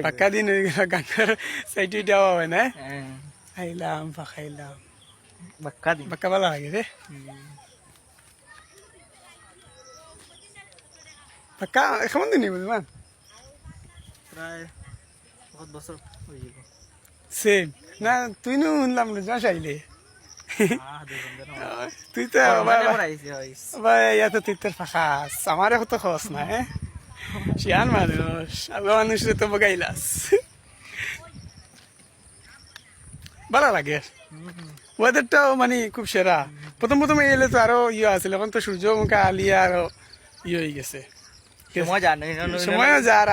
পাক্কা দিন হয়ে গেল গাঙ্গার সাইডে দেওয়া হয় না খাইলাম খাইলাম বাক্কা ভালো লাগে রে পাক্কা কেমন দিন বুঝলাম প্রায় বহুত বছর হয়ে যাব সেম না তুই নো শুনলাম না চাইলে তুই তো ইয়াতে তুই তোর ফাঁকা আমার কত খরচ না হ্যাঁ শিয়ান মানুষ আল্লাহ মানুষের তো বগাইলাস ভালো লাগে ওয়েদারটাও মানে খুব সেরা প্রথম প্রথম এলে তো আরো ইয়ে আছিল এখন তো সূর্যমুখী আলিয়া আরো ইয়ে হয়ে গেছে সময়ও যার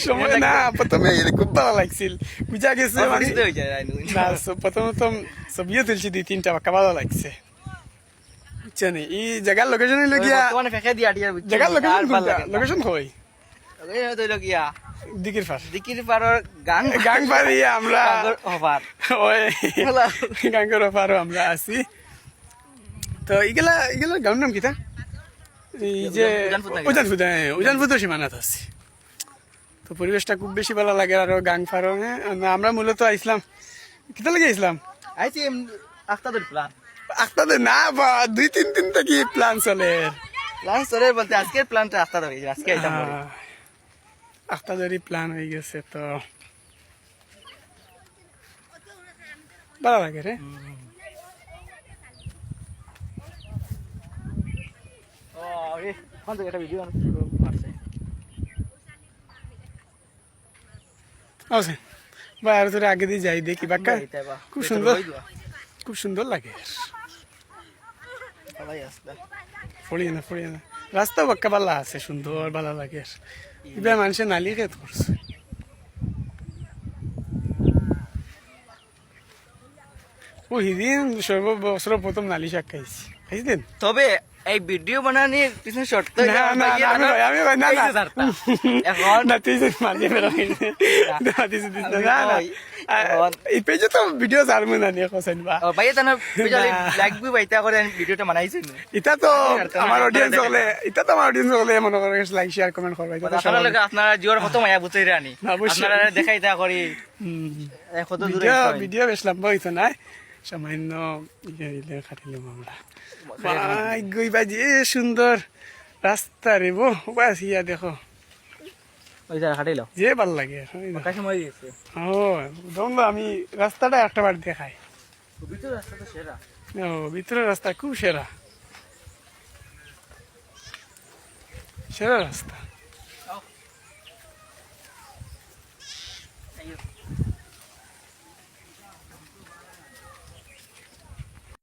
সময় না প্রথমে খুব ভালো লাগছিল বুঝা গেছে না প্রথম প্রথম ছবিও তুলছি 2-3টা বাক্কা ভালো লাগছে বুঝছেন এই জায়গার লোকেশন হইলো গিয়া জায়গার লোকেশন কই দিকির পাড়র গাং পাড়ি আমরা গাঙ্গের ওপারও আমরা আছি তো এগুলা গাঁর নাম কিতা এই যে উজানপুর সীমানাত আছি তো পরিবেশটা খুব বেশি ভালো লাগে আর গাং ফারো হ্যাঁ আমরা মূলত আইসলাম কিতা লাগে আইসলাম আখতাদের না বা 2-3 দিন থেকে প্ল্যান চলে বলতে আজকের প্ল্যানটা আজকে আখতাদেরই প্ল্যান হয়ে গেছে তো ভালো লাগে রে ভাই আর তোর আগে দিয়ে যাই দেখি বাক্কা খুব সুন্দর লাগে ফড়িয়ে না রাস্তা বাক্কা ভালো আছে সুন্দর ভালো লাগে এবার মানুষের নালি খেত করছে ও হিদিন সর্ববছর প্রথম নালি শাক খাইছেন তবে এই ভিডিও বানানোর পিছনে শর্ত এই পেজে তো ভিডিও ছাড়বো না নিয়ে কোসেন বা ভাই তানা লাগবে বাইতা করে ভিডিওটা বানাইছেন এটা তো আমার অডিয়েন্স হলে মনে করে লাইক শেয়ার কমেন্ট করবে আপনারা জিওর কত মায়া বুঝাই রানি আপনারা দেখাইতা করি কত দূরে ভিডিও বেশলাম বইতো না সামান্য ইয়ে খাটিলাম আমরা গই বাজি সুন্দর রাস্তা রে বাস ইয়া দেখো যে ভাল লাগে আমি রাস্তাটা একটা বার দেখাই ভিতরের রাস্তা খুব সেরা রাস্তা